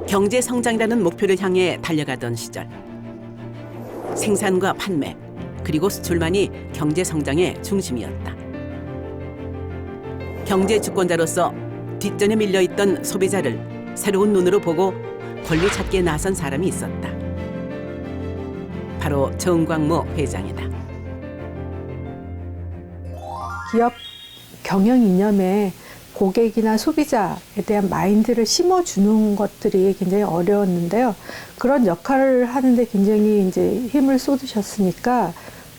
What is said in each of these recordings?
경제 성장이라는 목표를 향해 달려가던 시절, 생산과 판매 그리고 수출만이 경제 성장의 중심이었다. 경제 주권자로서 뒷전에 밀려있던 소비자를 새로운 눈으로 보고 권리 찾기에 나선 사람이 있었다. 바로 정광모 회장이다. 기업 경영 이념에 고객이나 소비자에 대한 마인드를 심어주는 것들이 굉장히 어려웠는데요. 그런 역할을 하는데 굉장히 이제 힘을 쏟으셨으니까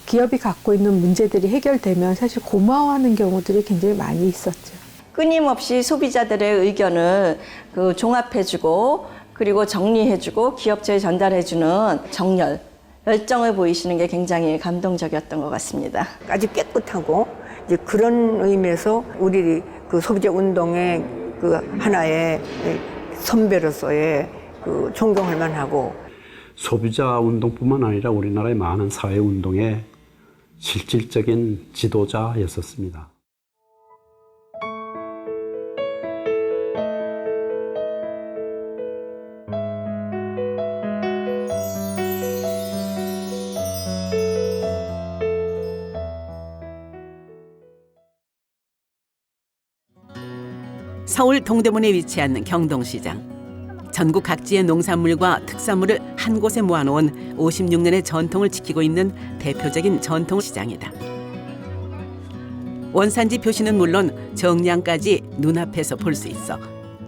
기업이 갖고 있는 문제들이 해결되면 사실 고마워하는 경우들이 굉장히 많이 있었죠. 끊임없이 소비자들의 의견을 종합해주고 그리고 정리해주고 기업체에 전달해주는 정열, 열정을 보이시는 게 굉장히 감동적이었던 것 같습니다. 아주 깨끗하고 이제 그런 의미에서 우리 그 소비자 운동의 그 하나의 선배로서의 그 존경할 만하고 소비자 운동뿐만 아니라 우리나라의 많은 사회 운동의 실질적인 지도자였었습니다. 서울 동대문에 위치한 경동시장. 전국 각지의 농산물과 특산물을 한 곳에 모아놓은 56년의 전통을 지키고 있는 대표적인 전통시장이다. 원산지 표시는 물론 정량까지 눈앞에서 볼 수 있어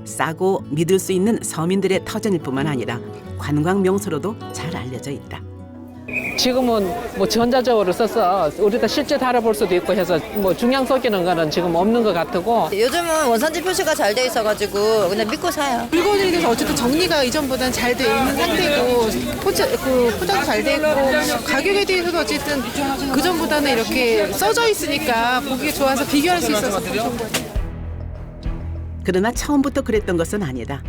싸고 믿을 수 있는 서민들의 터전일 뿐만 아니라 관광 명소로도 잘 알려져 있다. 지금은 뭐 전자적으로 써서 우리가 실제 달아볼 수도 있고 해서 뭐 중량 속이는 거는 지금 없는 것 같고. 요즘은 원산지 표시가 잘 돼 있어가지고 그냥 믿고 사요. 물건에 대해서 어쨌든 정리가 이전보다는 잘 돼 있는 상태고 포장도 잘 돼 있고 가격에 대해서도 어쨌든 그전보다는 이렇게 써져 있으니까 보기 좋아서 비교할 수 있어서 더 좋은 것 같아요. 그러나 처음부터 그랬던 것은 아니다.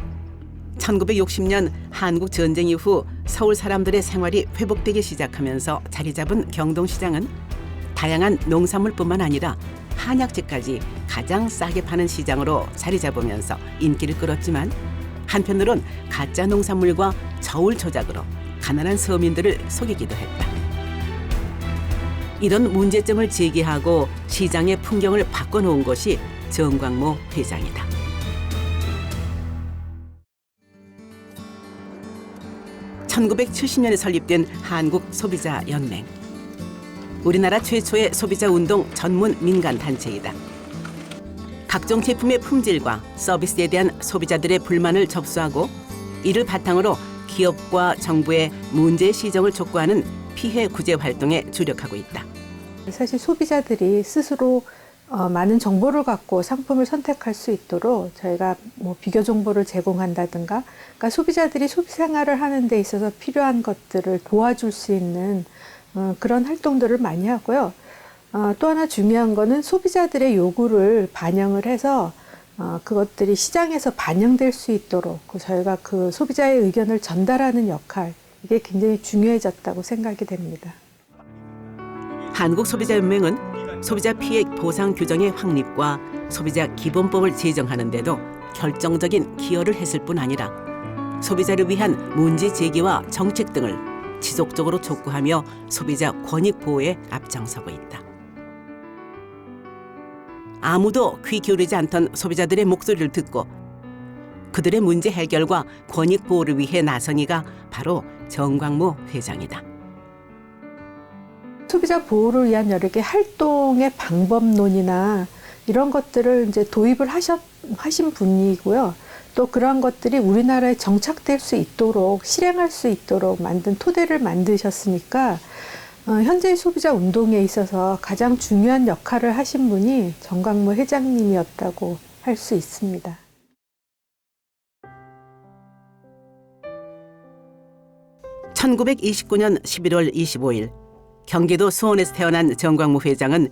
1960년 한국 전쟁 이후 서울 사람들의 생활이 회복되기 시작하면서 자리 잡은 경동시장은 다양한 농산물뿐만 아니라 한약재까지 가장 싸게 파는 시장으로 자리 잡으면서 인기를 끌었지만 한편으론 가짜 농산물과 저울 조작으로 가난한 서민들을 속이기도 했다. 이런 문제점을 제기하고 시장의 풍경을 바꿔놓은 것이 정광모 회장이다. 1970년에 설립된 한국소비자연맹. 우리나라 최초의 소비자운동 전문 민간단체이다. 각종 제품의 품질과 서비스에 대한 소비자들의 불만을 접수하고 이를 바탕으로 기업과 정부의 문제 시정을 촉구하는 피해 구제 활동에 주력하고 있다. 사실 소비자들이 스스로 많은 정보를 갖고 상품을 선택할 수 있도록 저희가 뭐 비교 정보를 제공한다든가, 그러니까 소비자들이 소비 생활을 하는 데 있어서 필요한 것들을 도와줄 수 있는 그런 활동들을 많이 하고요. 또 하나 중요한 거는 소비자들의 요구를 반영을 해서 그것들이 시장에서 반영될 수 있도록 저희가 그 소비자의 의견을 전달하는 역할, 이게 굉장히 중요해졌다고 생각이 됩니다. 한국소비자연맹은 소비자 피해 보상 규정의 확립과 소비자 기본법을 제정하는 데도 결정적인 기여를 했을 뿐 아니라 소비자를 위한 문제 제기와 정책 등을 지속적으로 촉구하며 소비자 권익 보호에 앞장서고 있다. 아무도 귀 기울이지 않던 소비자들의 목소리를 듣고 그들의 문제 해결과 권익 보호를 위해 나선 이가 바로 정광모 회장이다. 소비자 보호를 위한 여러 개 활동의 방법론이나 이런 것들을 이제 도입을 하신 분이고요. 또 그런 것들이 우리나라에 정착될 수 있도록, 실행할 수 있도록 만든 토대를 만드셨으니까 현재 소비자 운동에 있어서 가장 중요한 역할을 하신 분이 정광모 회장님이었다고 할 수 있습니다. (1929년 11월 25일) 경기도 수원에서 태어난 정광모 회장은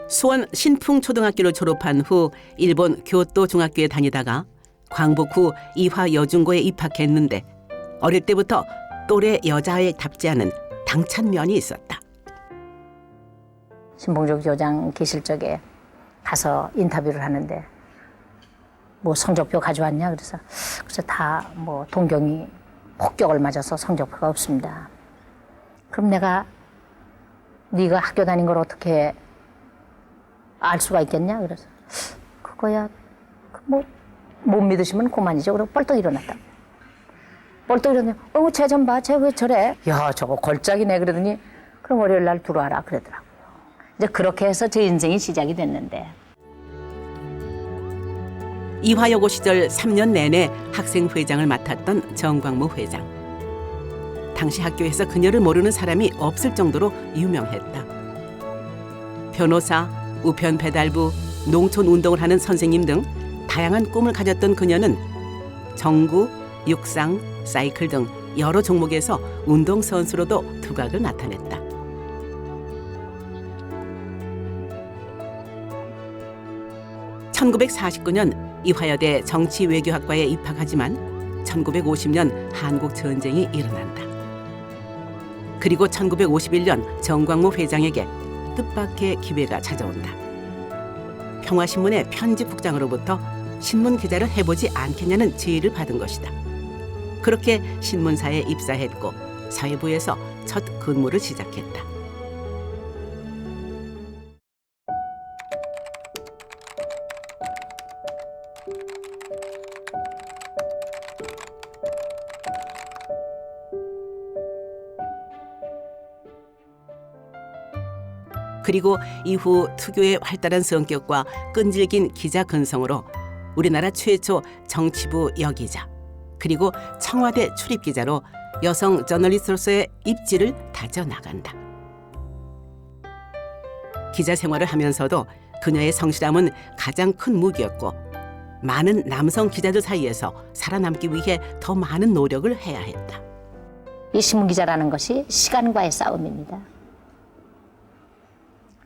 수원 신풍초등학교를 졸업한 후 일본 교토 중학교에 다니다가 광복 후 이화여중고에 입학했는데 어릴 때부터 또래 여자에 답지 않은 당찬 면이 있었다. 신봉조 교장 계실 적에 가서 인터뷰를 하는데 뭐 성적표 가져왔냐 그래서 다 뭐 동경이 폭격을 맞아서 성적표가 없습니다. 그럼 내가 네가 학교 다닌 걸 어떻게 알 수가 있겠냐 그래서 그거야 뭐 못 믿으시면 그만이죠. 그러고 뻘떡 일어났다. 뻘떡 일어나면 쟤 좀 봐. 쟤 왜 저래? 야 저거 걸작이네 그러더니 그럼 월요일 날 들어와라 그러더라고요. 이제 그렇게 해서 제 인생이 시작이 됐는데 이화여고 시절 3년 내내 학생회장을 맡았던 정광무 회장. 당시 학교에서 그녀를 모르는 사람이 없을 정도로 유명했다. 변호사, 우편 배달부, 농촌 운동을 하는 선생님 등 다양한 꿈을 가졌던 그녀는 정구, 육상, 사이클 등 여러 종목에서 운동선수로도 두각을 나타냈다. (1949년) 이화여대 정치외교학과에 입학하지만 1950년 한국전쟁이 일어난다. 그리고 1951년 정광무 회장에게 뜻밖의 기회가 찾아온다. 평화신문의 편집국장으로부터 신문 기자를 해보지 않겠냐는 제의를 받은 것이다. 그렇게 신문사에 입사했고 사회부에서 첫 근무를 시작했다. 그리고 이후 특유의 활달한 성격과 끈질긴 기자 근성으로 우리나라 최초 정치부 여기자 그리고 청와대 출입기자로 여성 저널리스트로서의 입지를 다져나간다. 기자 생활을 하면서도 그녀의 성실함은 가장 큰 무기였고 많은 남성 기자들 사이에서 살아남기 위해 더 많은 노력을 해야 했다. 이 신문기자라는 것이 시간과의 싸움입니다.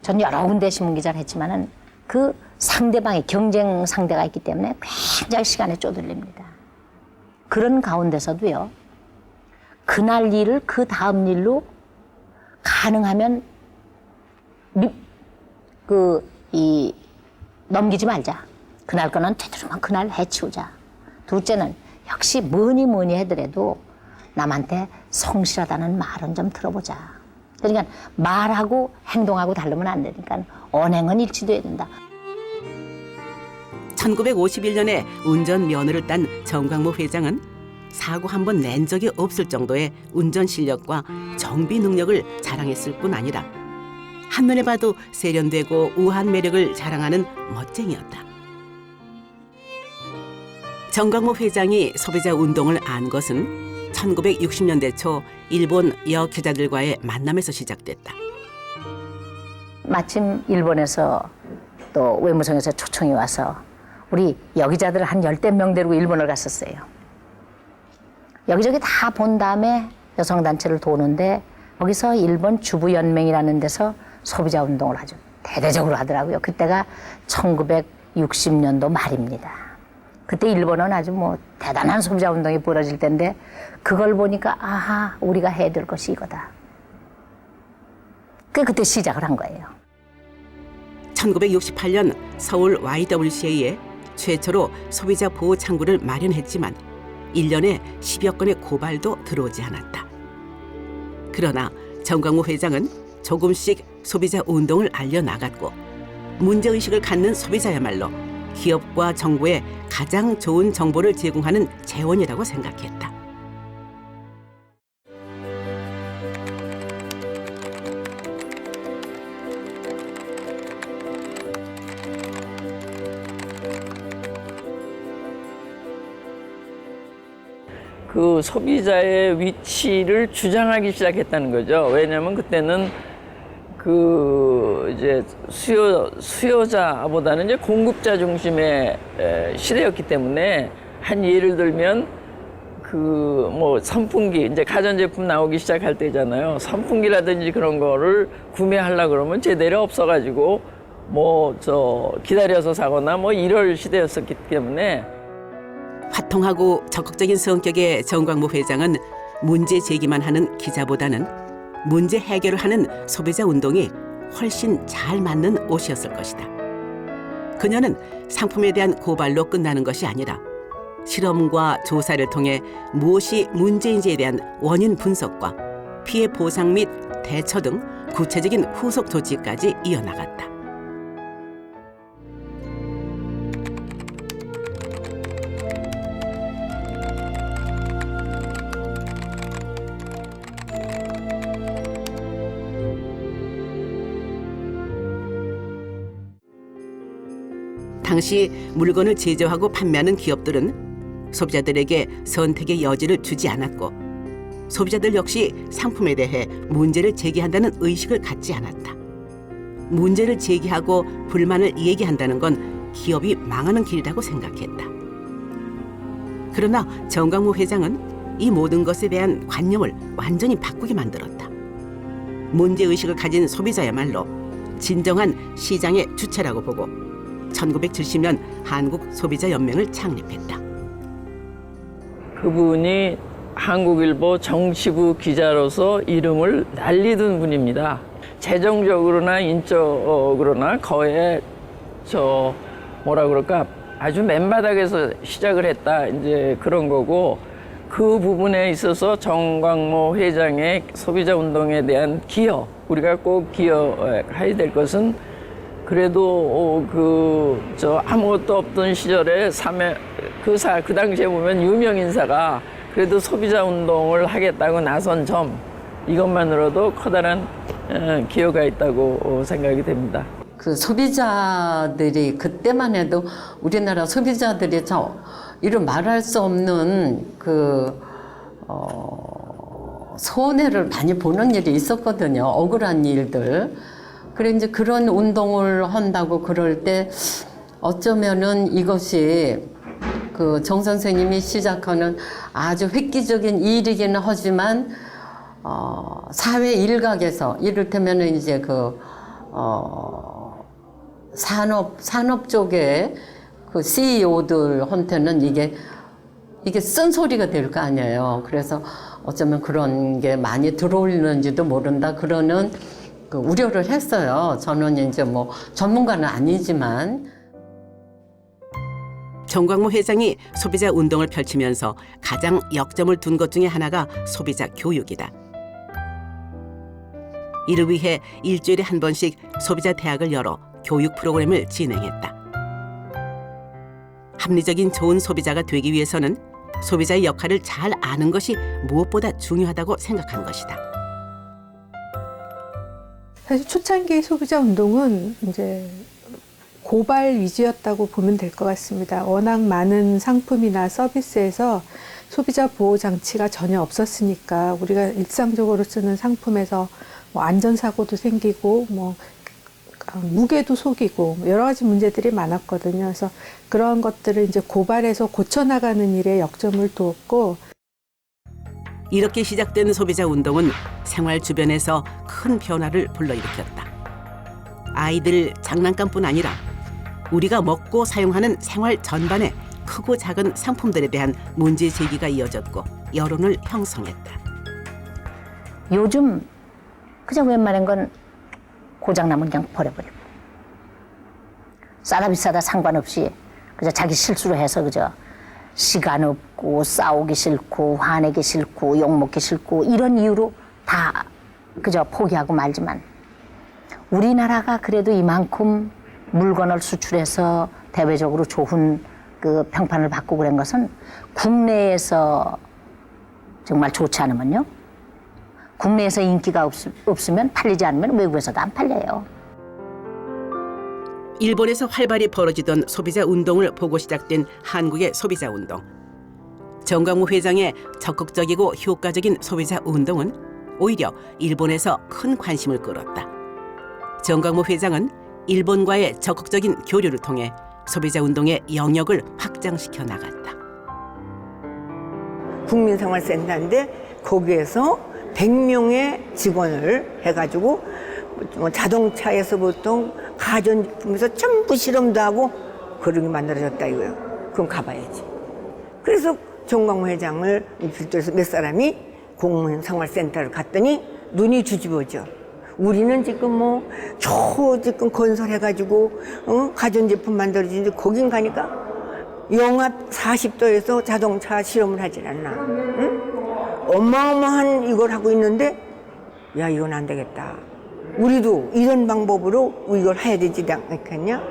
전 여러 군데 신문기자를 했지만은 그 상대방의 경쟁 상대가 있기 때문에 굉장히 시간에 쪼들립니다. 그런 가운데서도요, 그날 일을 그 다음 일로 가능하면 넘기지 말자. 그날 거는 되도록이면 그날 해치우자. 둘째는 역시 뭐니 하더라도 남한테 성실하다는 말은 좀 들어보자. 그러니까 말하고 행동하고 다르면 안 되니까 언행은 일치돼야 된다. 1951년에 운전면허를 딴 정광무 회장은 사고 한 번 낸 적이 없을 정도의 운전 실력과 정비 능력을 자랑했을 뿐 아니라 한눈에 봐도 세련되고 우아한 매력을 자랑하는 멋쟁이였다. 정광무 회장이 소비자 운동을 안 것은 1960년대 초 일본 여기자들과의 만남에서 시작됐다. 마침 일본에서 또 외무성에서 초청이 와서 우리 여기자들 한 10대 명 데리고 일본을 갔었어요. 여기저기 다 본 다음에 여성단체를 도는데 거기서 일본 주부연맹이라는 데서 소비자 운동을 아주 대대적으로 하더라고요. 그때가 1960년도 말입니다. 그때 일본은 아주 뭐 대단한 소비자 운동이 벌어질 때인데 그걸 보니까 아하 우리가 해야 될 것이 이거다. 그때 시작을 한 거예요. 1968년 서울 YWCA에 최초로 소비자 보호 창구를 마련했지만 1년에 10여 건의 고발도 들어오지 않았다. 그러나 정광무 회장은 조금씩 소비자 운동을 알려나갔고 문제의식을 갖는 소비자야말로 기업과 정부에 가장 좋은 정보를 제공하는 재원이라고 생각했다. 그 소비자의 위치를 주장하기 시작했다는 거죠. 왜냐하면 그때는 그 이제 수요자보다는 이제 공급자 중심의 시대였기 때문에 한 예를 들면 그 뭐 선풍기 이제 가전제품 나오기 시작할 때잖아요. 선풍기라든지 그런 거를 구매하려 그러면 제대로 없어가지고 뭐 기다려서 사거나 뭐 이럴 시대였었기 때문에. 화통하고 적극적인 성격의 정광무 회장은 문제 제기만 하는 기자보다는 문제 해결을 하는 소비자 운동이 훨씬 잘 맞는 옷이었을 것이다. 그녀는 상품에 대한 고발로 끝나는 것이 아니라 실험과 조사를 통해 무엇이 문제인지에 대한 원인 분석과 피해 보상 및 대처 등 구체적인 후속 조치까지 이어나갔다. 당시 물건을 제조하고 판매하는 기업들은 소비자들에게 선택의 여지를 주지 않았고 소비자들 역시 상품에 대해 문제를 제기한다는 의식을 갖지 않았다. 문제를 제기하고 불만을 얘기한다는 건 기업이 망하는 길이라고 생각했다. 그러나 정광무 회장은 이 모든 것에 대한 관념을 완전히 바꾸게 만들었다. 문제의식을 가진 소비자야말로 진정한 시장의 주체라고 보고 1970년 한국소비자연맹을 창립했다. 그분이 한국일보 정치부 기자로서 이름을 날리던 분입니다. 재정적으로나 인적으로나 거의 뭐라 그럴까 아주 맨바닥에서 시작을 했다 이제 그런 거고 그 부분에 있어서 정광모 회장의 소비자 운동에 대한 기여 우리가 꼭 기여해야 될 것은 그래도 아무것도 없던 시절에 그 당시에 보면 유명 인사가 그래도 소비자 운동을 하겠다고 나선 점 이것만으로도 커다란 기여가 있다고 생각이 됩니다. 그 소비자들이 그때만 해도 우리나라 소비자들이 이런 말할 수 없는 손해를 많이 보는 일이 있었거든요. 억울한 일들. 그래 이제 그런 운동을 한다고 그럴 때 어쩌면은 이것이 그 정 선생님이 시작하는 아주 획기적인 일이기는 하지만 사회 일각에서 이를테면은 이제 산업 쪽에 그 CEO들한테는 이게 쓴소리가 될 거 아니에요. 그래서 어쩌면 그런 게 많이 들어오는지도 모른다 그러는 그 우려를 했어요. 저는 이제 뭐 전문가는 아니지만. 정광모 회장이 소비자 운동을 펼치면서 가장 역점을 둔 것 중에 하나가 소비자 교육이다. 이를 위해 일주일에 한 번씩 소비자 대학을 열어 교육 프로그램을 진행했다. 합리적인 좋은 소비자가 되기 위해서는 소비자의 역할을 잘 아는 것이 무엇보다 중요하다고 생각한 것이다. 사실 초창기 소비자 운동은 이제 고발 위주였다고 보면 될 것 같습니다. 워낙 많은 상품이나 서비스에서 소비자 보호 장치가 전혀 없었으니까 우리가 일상적으로 쓰는 상품에서 뭐 안전사고도 생기고 뭐 무게도 속이고 여러 가지 문제들이 많았거든요. 그래서 그런 것들을 이제 고발해서 고쳐나가는 일에 역점을 두었고 이렇게 시작된 소비자 운동은 생활 주변에서 큰 변화를 불러일으켰다. 아이들 장난감뿐 아니라 우리가 먹고 사용하는 생활 전반에 크고 작은 상품들에 대한 문제 제기가 이어졌고 여론을 형성했다. 요즘 그냥 웬만한 건 고장나면 그냥 버려버리고 싸다 비싸다 상관없이 그저 자기 실수로 해서 그저 시간 없고 싸우기 싫고 화내기 싫고 욕먹기 싫고 이런 이유로 다 그저 포기하고 말지만 우리나라가 그래도 이만큼 물건을 수출해서 대외적으로 좋은 그 평판을 받고 그런 것은 국내에서 정말 좋지 않으면요. 국내에서 인기가 없으면 팔리지 않으면 외국에서도 안 팔려요. 일본에서 활발히 벌어지던 소비자 운동을 보고 시작된 한국의 소비자 운동. 정광무 회장의 적극적이고 효과적인 소비자 운동은 오히려 일본에서 큰 관심을 끌었다. 정광무 회장은 일본과의 적극적인 교류를 통해 소비자 운동의 영역을 확장시켜 나갔다. 국민생활센터인데 거기에서 100명의 직원을 해가지고 뭐 자동차에서부터 가전제품에서 전부 실험도 하고 그런 게 만들어졌다 이거예요. 그럼 가봐야지. 그래서 정광무 회장을 필두해서 몇 사람이 공무원생활센터를 갔더니 눈이 뒤집어져. 우리는 지금 뭐 지금 건설해가지고 가전제품 만들어지는데 거긴 가니까 영하 40도에서 자동차 실험을 하질 않나. 응? 어마어마한 이걸 하고 있는데 야 이건 안 되겠다. 우리도 이런 방법으로 이걸 해야 되지 않겠냐?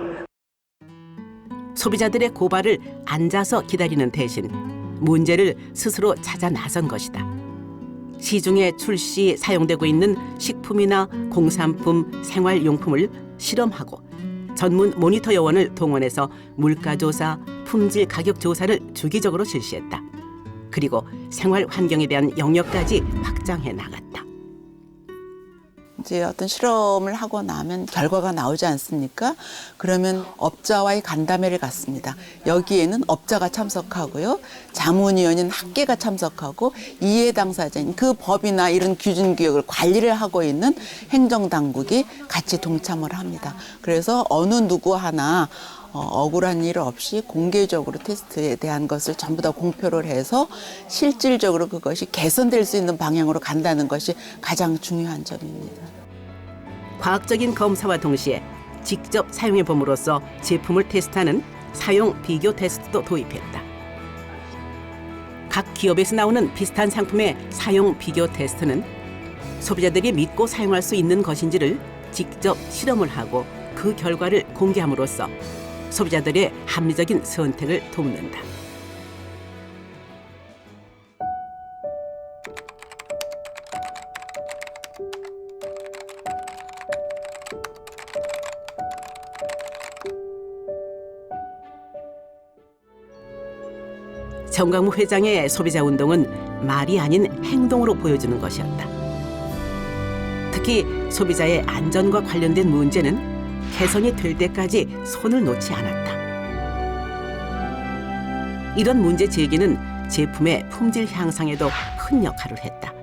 소비자들의 고발을 앉아서 기다리는 대신 문제를 스스로 찾아 나선 것이다. 시중에 출시 사용되고 있는 식품이나 공산품, 생활용품을 실험하고 전문 모니터 요원을 동원해서 물가조사, 품질 가격 조사를 주기적으로 실시했다. 그리고 생활 환경에 대한 영역까지 확장해 나갔다. 이제 어떤 실험을 하고 나면 결과가 나오지 않습니까? 그러면 업자와의 간담회를 갖습니다. 여기에는 업자가 참석하고요. 자문위원인 학계가 참석하고 이해 당사자인 그 법이나 이런 규준 규격을 관리를 하고 있는 행정당국이 같이 동참을 합니다. 그래서 어느 누구 하나 억울한 일 없이 공개적으로 테스트에 대한 것을 전부 다 공표를 해서 실질적으로 그것이 개선될 수 있는 방향으로 간다는 것이 가장 중요한 점입니다. 과학적인 검사와 동시에 직접 사용해 봄으로써 제품을 테스트하는 사용 비교 테스트도 도입했다. 각 기업에서 나오는 비슷한 상품의 사용 비교 테스트는 소비자들이 믿고 사용할 수 있는 것인지를 직접 실험을 하고 그 결과를 공개함으로써 소비자들의 합리적인 선택을 돕는다. 정광무 회장의 소비자 운동은 말이 아닌 행동으로 보여주는 것이었다. 특히 소비자의 안전과 관련된 문제는 개선이 될 때까지 손을 놓지 않았다. 이런 문제 제기는 제품의 품질 향상에도 큰 역할을 했다.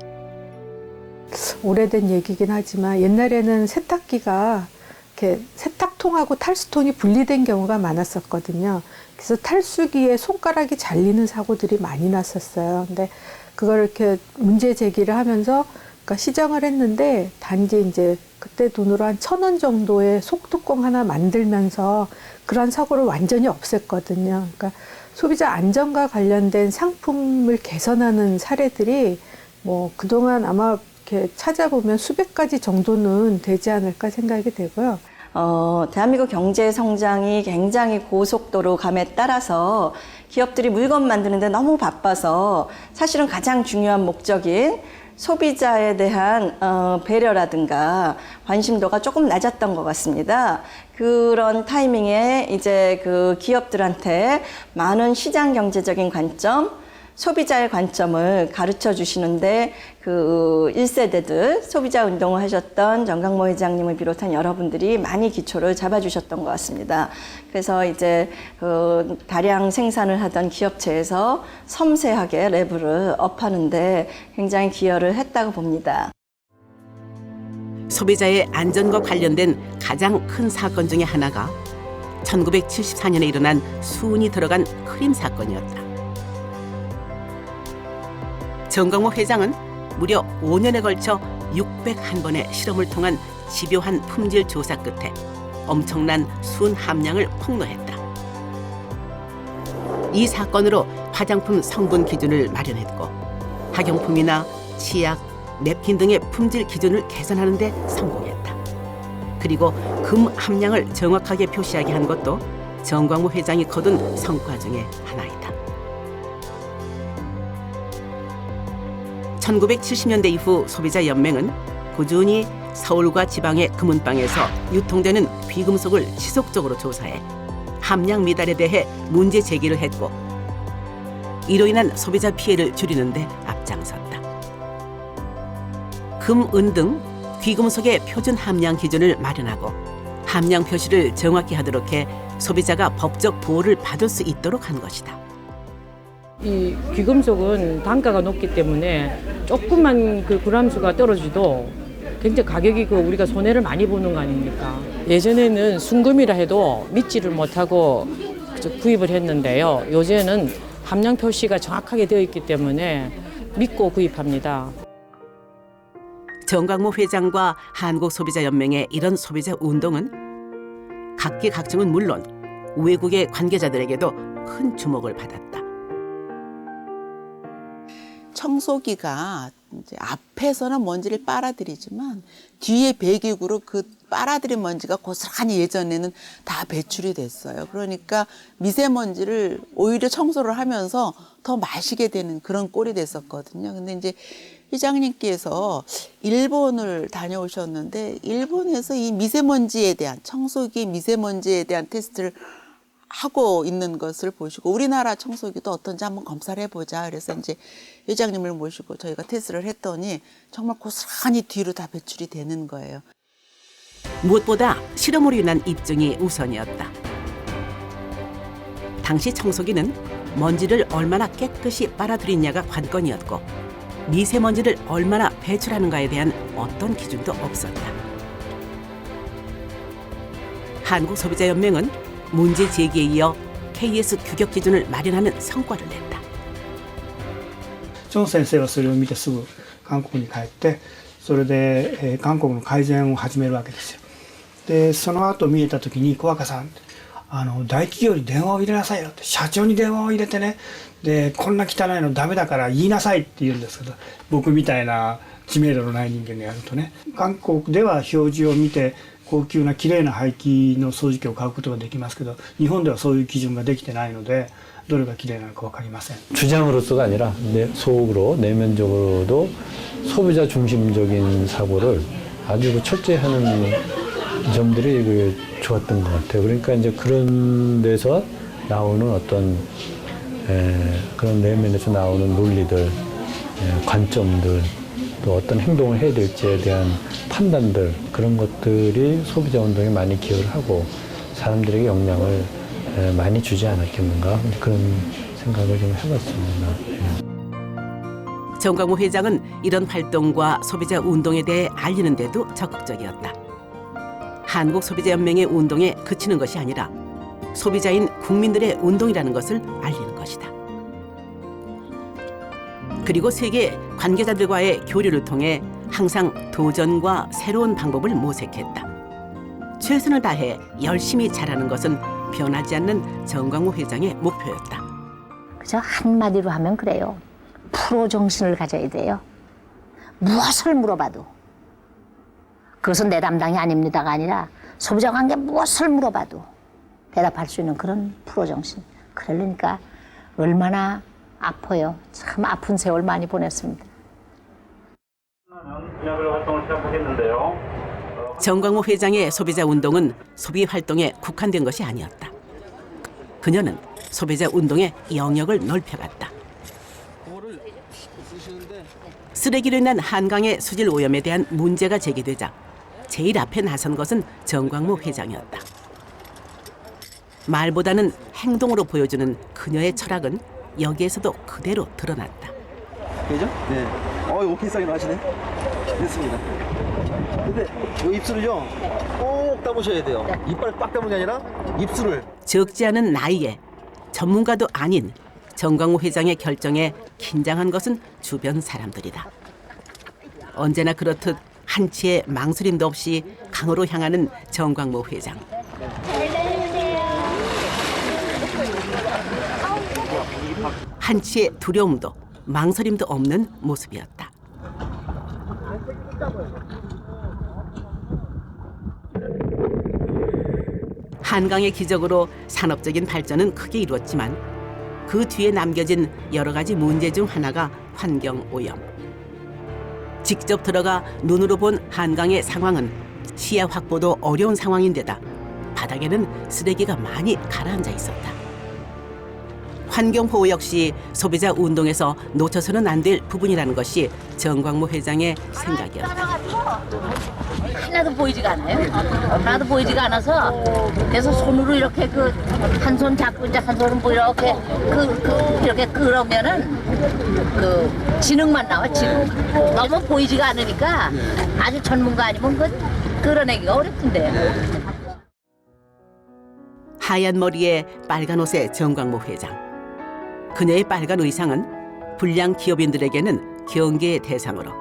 오래된 얘기긴 하지만 옛날에는 세탁기가 이렇게 세탁통하고 탈수통이 분리된 경우가 많았었거든요. 그래서 탈수기에 손가락이 잘리는 사고들이 많이 났었어요. 근데 그걸 이렇게 문제 제기를 하면서 그러니까 시정을 했는데 단지 이제 그때 돈으로 한 1,000원 정도의 속뚜껑 하나 만들면서 그런 사고를 완전히 없앴거든요. 그러니까 소비자 안전과 관련된 상품을 개선하는 사례들이 뭐 그동안 아마 이렇게 찾아보면 수백 가지 정도는 되지 않을까 생각이 되고요. 대한민국 경제 성장이 굉장히 고속도로 감에 따라서 기업들이 물건 만드는데 너무 바빠서 사실은 가장 중요한 목적인 소비자에 대한 배려라든가 관심도가 조금 낮았던 것 같습니다. 그런 타이밍에 이제 그 기업들한테 많은 시장 경제적인 관점, 소비자의 관점을 가르쳐 주시는데 그 1세대들 소비자 운동을 하셨던 정광모 회장님을 비롯한 여러분들이 많이 기초를 잡아주셨던 것 같습니다. 그래서 이제 그 다량 생산을 하던 기업체에서 섬세하게 레벨을 업하는데 굉장히 기여를 했다고 봅니다. 소비자의 안전과 관련된 가장 큰 사건 중에 하나가 1974년에 일어난 수은이 들어간 크림 사건이었다. 정광모 회장은 무려 5년에 걸쳐 601번의 실험을 통한 집요한 품질 조사 끝에 엄청난 수은 함량을 폭로했다. 이 사건으로 화장품 성분 기준을 마련했고 학용품이나 치약, 냅킨 등의 품질 기준을 개선하는 데 성공했다. 그리고 금 함량을 정확하게 표시하게 한 것도 정광모 회장이 거둔 성과 중에 하나이다. 1970년대 이후 소비자연맹은 꾸준히 서울과 지방의 금은방에서 유통되는 귀금속을 지속적으로 조사해 함량 미달에 대해 문제 제기를 했고 이로 인한 소비자 피해를 줄이는 데 앞장섰다. 금, 은 등 귀금속의 표준 함량 기준을 마련하고 함량 표시를 정확히 하도록 해 소비자가 법적 보호를 받을 수 있도록 한 것이다. 이 귀금속은 단가가 높기 때문에 조금만 그 그람수가 떨어져도 굉장히 가격이 우리가 손해를 많이 보는 거 아닙니까? 예전에는 순금이라 해도 믿지를 못하고 구입을 했는데요. 요새는 함량 표시가 정확하게 되어 있기 때문에 믿고 구입합니다. 정광모 회장과 한국소비자연맹의 이런 소비자 운동은 각계각층은 물론 외국의 관계자들에게도 큰 주목을 받았다. 청소기가 이제 앞에서는 먼지를 빨아들이지만 뒤에 배기구로 그 빨아들인 먼지가 고스란히 예전에는 다 배출이 됐어요. 그러니까 미세먼지를 오히려 청소를 하면서 더 마시게 되는 그런 꼴이 됐었거든요. 근데 이제 회장님께서 일본을 다녀오셨는데 일본에서 이 미세먼지에 대한 청소기 미세먼지에 대한 테스트를 하고 있는 것을 보시고 우리나라 청소기도 어떤지 한번 검사를 해보자. 그래서 이제 회장님을 모시고 저희가 테스트를 했더니 정말 고스란히 뒤로 다 배출이 되는 거예요. 무엇보다 실험으로 인한 입증이 우선이었다. 당시 청소기는 먼지를 얼마나 깨끗이 빨아들이냐가 관건이었고 미세먼지를 얼마나 배출하는가에 대한 어떤 기준도 없었다. 한국소비자연맹은 문제 제기에 이어 KS 규격 기준을 마련하는 성과를 냈다. チョン先生はそれを見てすぐ韓国に帰ってそれで、韓国の改善を始めるわけですよ。でその後見えた時に小若さん大企業に電話を入れなさいよって社長に電話を入れてねでこんな汚いのダメだから言いなさいって言うんですけど僕みたいな知名度のない人間がやるとね韓国では表示を見て高級な綺麗な排気の掃除機を買うことができますけど日本ではそういう基準ができてないのでどれが綺麗なのか分かりません。 주장으로서가 아니라 속으로 내면적으로도 소비자 중심적인 사고를 아주 철저히 하는 점들이 좋았던 것 같아요. 그러니까 이제 그런 데서 나오는 어떤 그런 내면에서 나오는 논리들, 관점들, 또 어떤 행동을 해야 될지에 대한 판단들 그런 것들이 소비자 운동에 많이 기여를 하고 사람들에게 영향을 많이 주지 않았겠는가 그런 생각을 좀 해봤습니다. 정광모 회장은 이런 활동과 소비자 운동에 대해 알리는 데도 적극적이었다. 한국소비자연맹의 운동에 그치는 것이 아니라 소비자인 국민들의 운동이라는 것을 알리는 것이다. 그리고 세계 관계자들과의 교류를 통해 항상 도전과 새로운 방법을 모색했다. 최선을 다해 열심히 잘하는 것은 변하지 않는 정광모 회장의 목표였다. 그저 한마디로 하면 그래요. 프로 정신을 가져야 돼요. 무엇을 물어봐도 그것은 내 담당이 아닙니다가 아니라 소비자 관계 무엇을 물어봐도 대답할 수 있는 그런 프로 정신. 그러니까 얼마나 아파요. 참 아픈 세월 많이 보냈습니다. 정광모 회장의 소비자 운동은 소비 활동에 국한된 것이 아니었다. 그녀는 소비자 운동의 영역을 넓혀갔다. 쓰레기로 인한 한강의 수질 오염에 대한 문제가 제기되자 제일 앞에 나선 것은 정광모 회장이었다. 말보다는 행동으로 보여주는 그녀의 철학은 여기에서도 그대로 드러났다. 그죠? 네. 오케이 사인 하시네. 됐습니다. 근데 이 입술을요 꼭 담으셔야 돼요. 이빨 꽉 담은 게 아니라 입술을. 적지 않은 나이에 전문가도 아닌 정광모 회장의 결정에 긴장한 것은 주변 사람들이다. 언제나 그렇듯 한치의 망설임도 없이 강으로 향하는 정광모 회장. 한치의 두려움도 망설임도 없는 모습이었다. 한강의 기적으로 산업적인 발전은 크게 이루었지만 그 뒤에 남겨진 여러 가지 문제 중 하나가 환경 오염. 직접 들어가 눈으로 본 한강의 상황은 시야 확보도 어려운 상황인데다 바닥에는 쓰레기가 많이 가라앉아 있었다. 환경보호 역시 소비자 운동에서 놓쳐서는 안 될 부분이라는 것이 정광모 회장의 생각이었다. 하나도 보이지가 않아요. 하나도 보이지가 않아서 그래서 손으로 이렇게 한 손 잡고 이제 한 손은 뭐 이렇게 이렇게 끌으면은 진흙만 나와 진흙. 너무 보이지가 않으니까 아주 전문가 아니면 끌어내기가 어렵던데요. 하얀 머리에 빨간 옷의 정광모 회장. 그녀의 빨간 의상은 불량 기업인들에게는 경계의 대상으로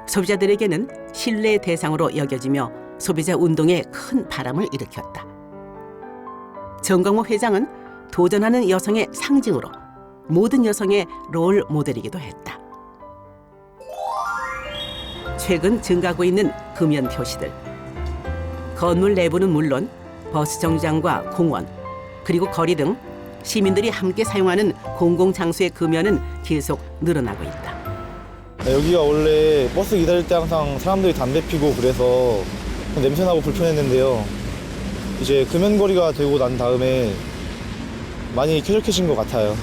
소비자들에게는 신뢰의 대상으로 여겨지며 소비자 운동에 큰 바람을 일으켰다. 정광모 회장은 도전하는 여성의 상징으로 모든 여성의 롤 모델이기도 했다. 최근 증가하고 있는 금연 표시들. 건물 내부는 물론 버스 정류장과 공원, 그리고 거리 등 시민들이 함께 사용하는 공공장소의 금연은 계속 늘어나고 있다. 여기가 원래 버스 기다릴 때 항상 사람들이 담배 피고 그래서 냄새나고 불편했는데요. 이제 금연거리가 되고 난 다음에 많이 쾌적해진 것 같아요.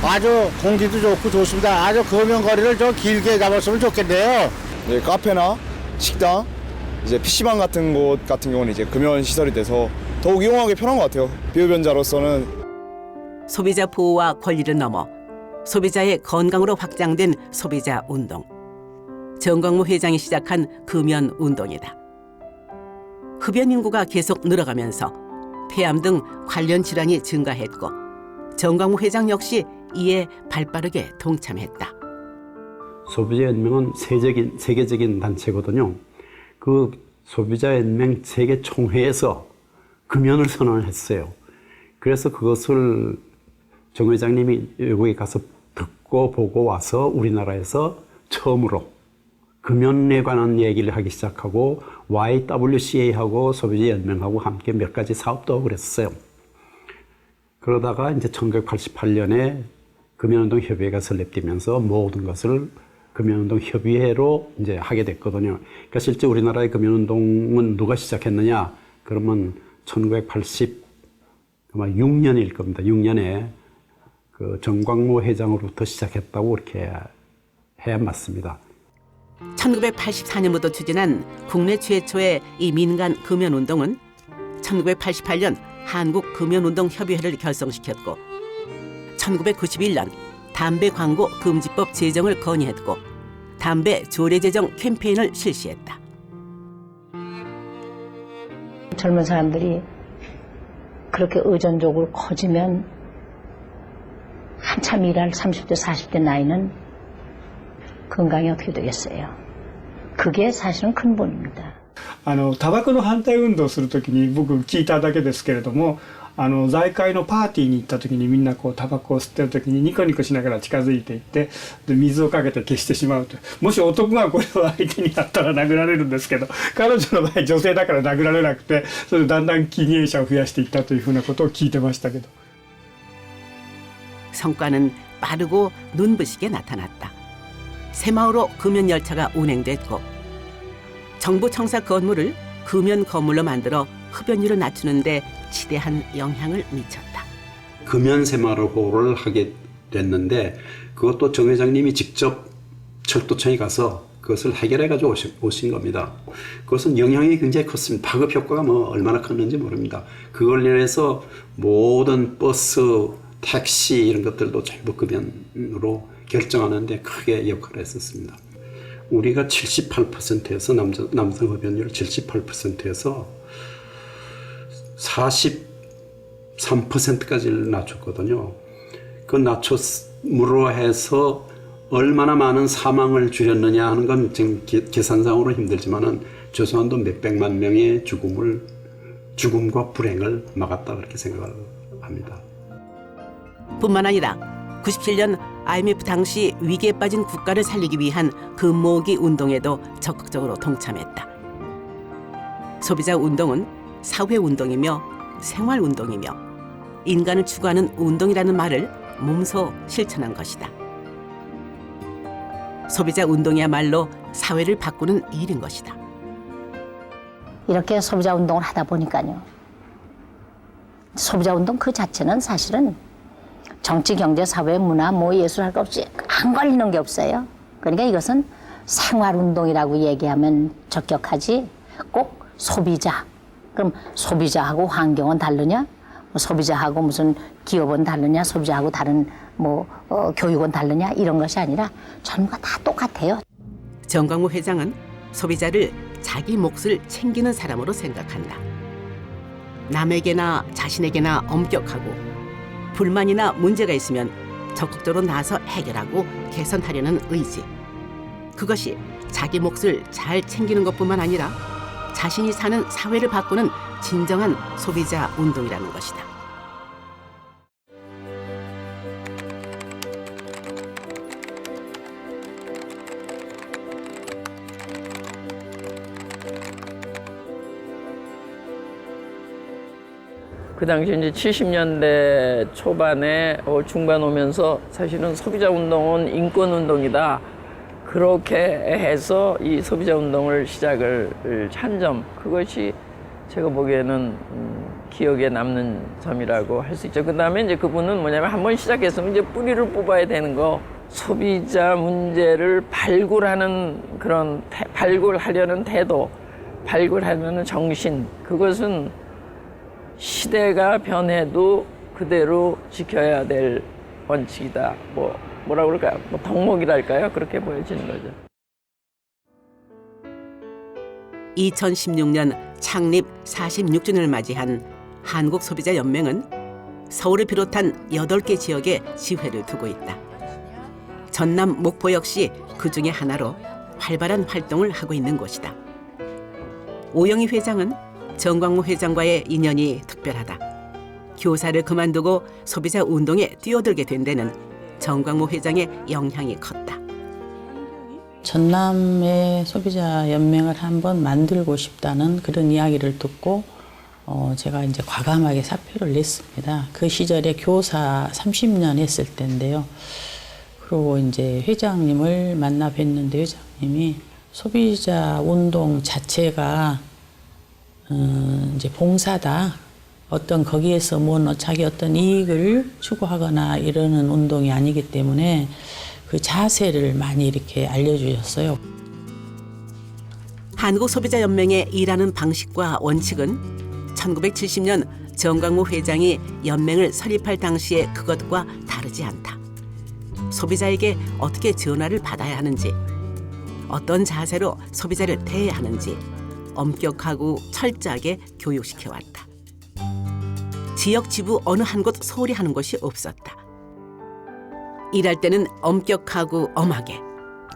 아주 공기도 좋고 좋습니다. 아주 금연거리를 좀 길게 잡았으면 좋겠네요. 네, 카페나 식당, 이제 PC방 같은 곳 같은 경우는 이제 금연 시설이 돼서 더욱 이용하기 편한 것 같아요. 비흡연자로서는. 소비자 보호와 권리를 넘어 소비자의 건강으로 확장된 소비자 운동. 정광모 회장이 시작한 금연 운동이다. 흡연 인구가 계속 늘어가면서 폐암 등 관련 질환이 증가했고 정광모 회장 역시 이에 발빠르게 동참했다. 소비자연맹은 세계적인 단체거든요. 그 소비자연맹 세계 총회에서 금연을 선언을 했어요. 그래서 그것을 정 회장님이 외국에 가서 듣고 보고 와서 우리나라에서 처음으로 금연에 관한 얘기를 하기 시작하고 YWCA하고 소비자연맹하고 함께 몇 가지 사업도 하고 그랬어요. 그러다가 이제 1988년에 금연운동 협의회가 설립되면서 모든 것을 금연운동 협의회로 이제 하게 됐거든요. 그러니까 실제 우리나라의 금연운동은 누가 시작했느냐? 그러면 1986년일 겁니다. 6년에 그 정광모 회장으로부터 시작했다고 이렇게 해야 맞습니다. 1984년부터 추진한 국내 최초의 이 민간 금연운동은 1988년 한국금연운동협의회를 결성시켰고 1991년 담배 광고 금지법 제정을 건의했고 담배 조례 제정 캠페인을 실시했다. 젊은 사람들이 그렇게 의존적으로 커지면 한참 일할 30대 40대 나이는 건강이 어떻게 되겠어요. 그게 사실은 근본입니다. タバコの反対運動をするときに僕聞いただけですけれども、財界のパーティーに行ったときにみんなこうタバコを吸ってるときにニコニコしながら近づいていってで水をかけて消してしまうと。もし男がこれを相手にやったら殴られるんですけど、彼女の場合女性だから殴られなくて、それでだんだん禁煙者を増やしていったというふうなことを聞いてましたけど。 성과는 빠르고 눈부시게 나타났다. 새마을호 금연 열차가 운행됐고 정부 청사 건물을 금연 건물로 만들어 흡연율을 낮추는 데 지대한 영향을 미쳤다. 금연 새마을호를 하게 됐는데 그것도 정 회장님이 직접 철도청에 가서 그것을 해결해가지고 오신 겁니다. 그것은 영향이 굉장히 컸습니다. 파급 효과가 뭐 얼마나 컸는지 모릅니다. 그걸 인해서 모든 버스, 택시 이런 것들도 전부 금연으로 결정하는데 크게 역할을 했었습니다. 우리가 78%에서 남성 흡연율 78%에서 43%까지를 낮췄거든요. 그 낮췄음으로 해서 얼마나 많은 사망을 줄였느냐 하는 건 지금 계산상으로 힘들지만은 최소한도 몇백만 명의 죽음과 불행을 막았다 그렇게 생각을 합니다. 뿐만 아니라 97년 IMF 당시 위기에 빠진 국가를 살리기 위한 금모으기 운동에도 적극적으로 동참했다. 소비자 운동은 사회 운동이며 생활 운동이며 인간을 추구하는 운동이라는 말을 몸소 실천한 것이다. 소비자 운동이야말로 사회를 바꾸는 일인 것이다. 이렇게 소비자 운동을 하다 보니까요. 소비자 운동 그 자체는 사실은 정치, 경제, 사회, 문화, 예술 할 것 없이 안 걸리는 게 없어요. 그러니까 이것은 생활운동이라고 얘기하면 적격하지 꼭 소비자. 그럼 소비자하고 환경은 다르냐? 소비자하고 무슨 기업은 다르냐? 소비자하고 다른 교육은 다르냐? 이런 것이 아니라 전부가 다 똑같아요. 정광모 회장은 소비자를 자기 몫을 챙기는 사람으로 생각한다. 남에게나 자신에게나 엄격하고 불만이나 문제가 있으면 적극적으로 나서 해결하고 개선하려는 의지. 그것이 자기 몫을 잘 챙기는 것뿐만 아니라 자신이 사는 사회를 바꾸는 진정한 소비자 운동이라는 것이다. 그 당시 이제 70년대 초반에 중반 오면서 사실은 소비자 운동은 인권 운동이다. 그렇게 해서 이 소비자 운동을 시작을 한 점, 그것이 제가 보기에는 기억에 남는 점이라고 할 수 있죠. 그다음에 이제 그분은 뭐냐면 한번 시작했으면 이제 뿌리를 뽑아야 되는 거, 소비자 문제를 발굴하는 그런 발굴하려는 태도, 발굴하려는 정신, 그것은 시대가 변해도 그대로 지켜야 될 원칙이다. 뭐라 그럴까요? 덕목이랄까요? 그렇게 보여지는 거죠. 2016년 창립 46주년을 맞이한 한국소비자연맹은 서울을 비롯한 8개 지역에 지회를 두고 있다. 전남 목포 역시 그 중에 하나로 활발한 활동을 하고 있는 곳이다. 오영희 회장은 정광무 회장과의 인연이 특별하다. 교사를 그만두고 소비자 운동에 뛰어들게 된 데는 정광무 회장의 영향이 컸다. 전남의 소비자 연맹을 한번 만들고 싶다는 그런 이야기를 듣고 제가 이제 과감하게 사표를 냈습니다. 그 시절에 교사 30년 했을 때인데요. 그리고 이제 회장님을 만나 뵀는데 회장님이 소비자 운동 자체가 이제 봉사다. 어떤 거기에서 자기 어떤 이익을 추구하거나 이러는 운동이 아니기 때문에 그 자세를 많이 이렇게 알려주셨어요. 한국소비자연맹의 일하는 방식과 원칙은 1970년 정광무 회장이 연맹을 설립할 당시의 그것과 다르지 않다. 소비자에게 어떻게 전화를 받아야 하는지, 어떤 자세로 소비자를 대해야 하는지 엄격하고 철저하게 교육시켜왔다. 지역 지부 어느 한 곳 소홀히 하는 것이 없었다. 일할 때는 엄격하고 엄하게,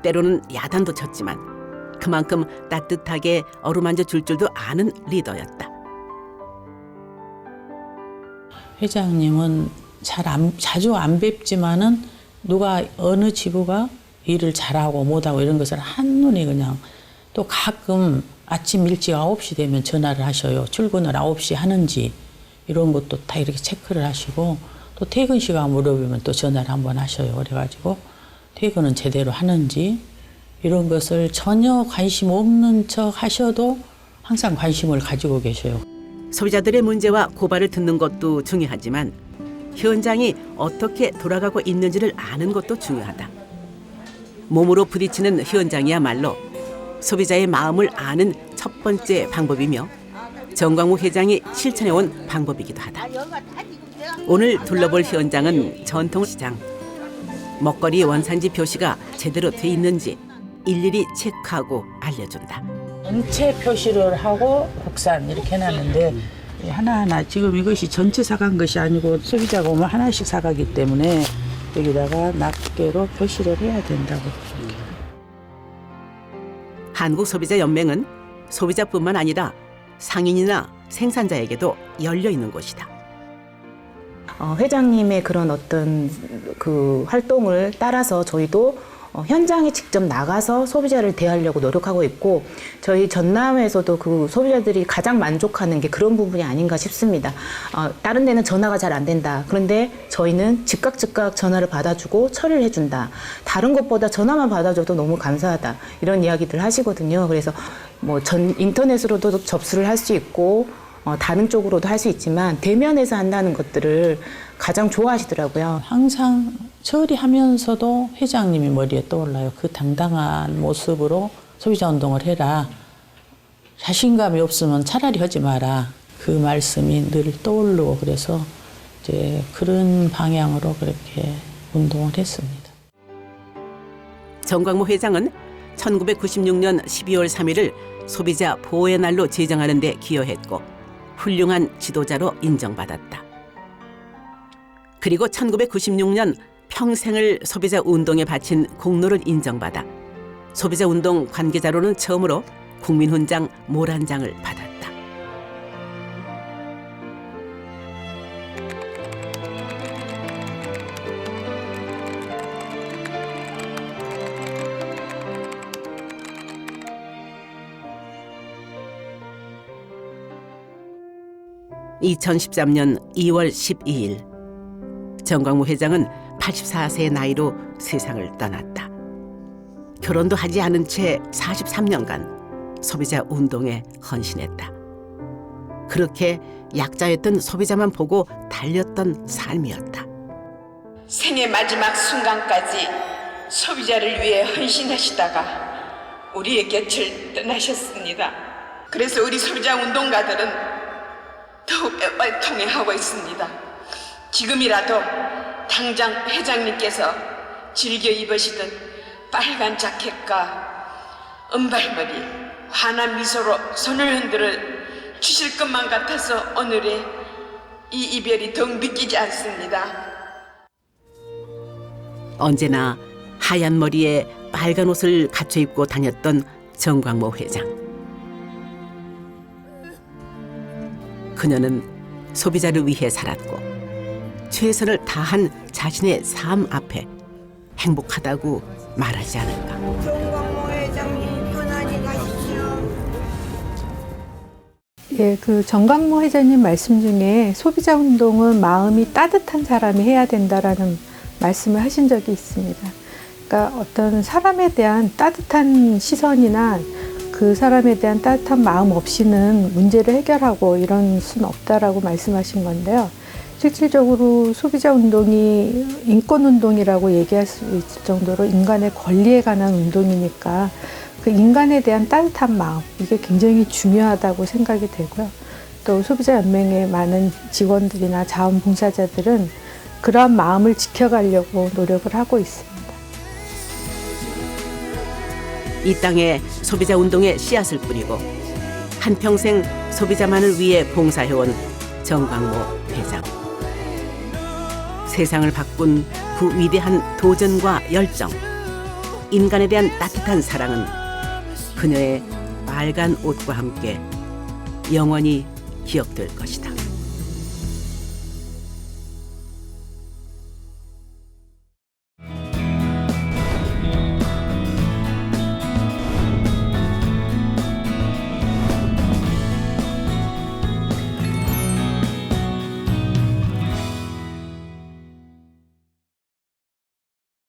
때로는 야단도 쳤지만 그만큼 따뜻하게 어루만져 줄 줄도 아는 리더였다. 회장님은 자주 안 뵙지만은 누가 어느 지부가 일을 잘하고 못하고 이런 것을 한눈에 그냥, 또 가끔 아침 일찍 9시 되면 전화를 하셔요. 출근을 9시 하는지 이런 것도 다 이렇게 체크를 하시고, 또 퇴근 시간 물어보면 또 전화를 한번 하셔요. 그래가지고 퇴근은 제대로 하는지 이런 것을 전혀 관심 없는 척 하셔도 항상 관심을 가지고 계셔요. 소비자들의 문제와 고발을 듣는 것도 중요하지만 현장이 어떻게 돌아가고 있는지를 아는 것도 중요하다. 몸으로 부딪히는 현장이야말로 소비자의 마음을 아는 첫 번째 방법이며 정광무 회장이 실천해온 방법이기도 하다. 오늘 둘러볼 현장은 전통시장. 먹거리 원산지 표시가 제대로 돼 있는지 일일이 체크하고 알려준다. 전체 표시를 하고 국산 이렇게 해놨는데 하나하나 지금 이것이 전체 사간 것이 아니고 소비자가 오면 하나씩 사가기 때문에 여기다가 낱개로 표시를 해야 된다고. 한국소비자연맹은 소비자뿐만 아니라 상인이나 생산자에게도 열려 있는 곳이다. 회장님의 그런 어떤 그 활동을 따라서 저희도 현장에 직접 나가서 소비자를 대하려고 노력하고 있고, 저희 전남에서도 그 소비자들이 가장 만족하는 게 그런 부분이 아닌가 싶습니다. 다른 데는 전화가 잘 안 된다. 그런데 저희는 즉각 전화를 받아주고 처리를 해준다. 다른 것보다 전화만 받아줘도 너무 감사하다. 이런 이야기들 하시거든요. 그래서 인터넷으로도 접수를 할 수 있고 다른 쪽으로도 할 수 있지만 대면에서 한다는 것들을 가장 좋아하시더라고요. 항상 처리하면서도 회장님이 머리에 떠올라요. 그 당당한 모습으로 소비자운동을 해라. 자신감이 없으면 차라리 하지 마라. 그 말씀이 늘 떠오르고, 그래서 이제 그런 방향으로 그렇게 운동을 했습니다. 정광무 회장은 1996년 12월 3일을 소비자 보호의 날로 제정하는 데 기여했고 훌륭한 지도자로 인정받았다. 그리고 1996년 평생을 소비자 운동에 바친 공로를 인정받아 소비자운동 관계자로는 처음으로 국민훈장 모란장을 받았다. (2013년 2월 12일) 정광모 회장은 84세의 나이로 세상을 떠났다. 결혼도 하지 않은 채 43년간 소비자 운동에 헌신했다. 그렇게 약자였던 소비자만 보고 달렸던 삶이었다. 생의 마지막 순간까지 소비자를 위해 헌신하시다가 우리의 곁을 떠나셨습니다. 그래서 우리 소비자 운동가들은 더욱 애통해하고 있습니다. 지금이라도 당장 회장님께서 즐겨 입으시던 빨간 자켓과 은발머리, 환한 미소로 손을 흔들어 주실 것만 같아서 오늘의 이 이별이 더욱 믿기지 않습니다. 언제나 하얀 머리에 빨간 옷을 갖춰 입고 다녔던 정광모 회장. 그녀는 소비자를 위해 살았고 최선을 다한 자신의 삶 앞에 행복하다고 말하지 않을까. 정광모 회장님 편안히 가십시오. 예, 그 정광모 회장님 말씀 중에 소비자 운동은 마음이 따뜻한 사람이 해야 된다라는 말씀을 하신 적이 있습니다. 그러니까 어떤 사람에 대한 따뜻한 시선이나 그 사람에 대한 따뜻한 마음 없이는 문제를 해결하고 이런 수는 없다라고 말씀하신 건데요. 실질적으로 소비자 운동이 인권 운동이라고 얘기할 수 있을 정도로 인간의 권리에 관한 운동이니까 그 인간에 대한 따뜻한 마음, 이게 굉장히 중요하다고 생각이 되고요. 또 소비자 연맹의 많은 직원들이나 자원봉사자들은 그러한 마음을 지켜가려고 노력을 하고 있습니다. 이 땅에 소비자 운동의 씨앗을 뿌리고 한평생 소비자만을 위해 봉사해온 정광모 회장. 세상을 바꾼 그 위대한 도전과 열정, 인간에 대한 따뜻한 사랑은 그녀의 빨간 옷과 함께 영원히 기억될 것이다.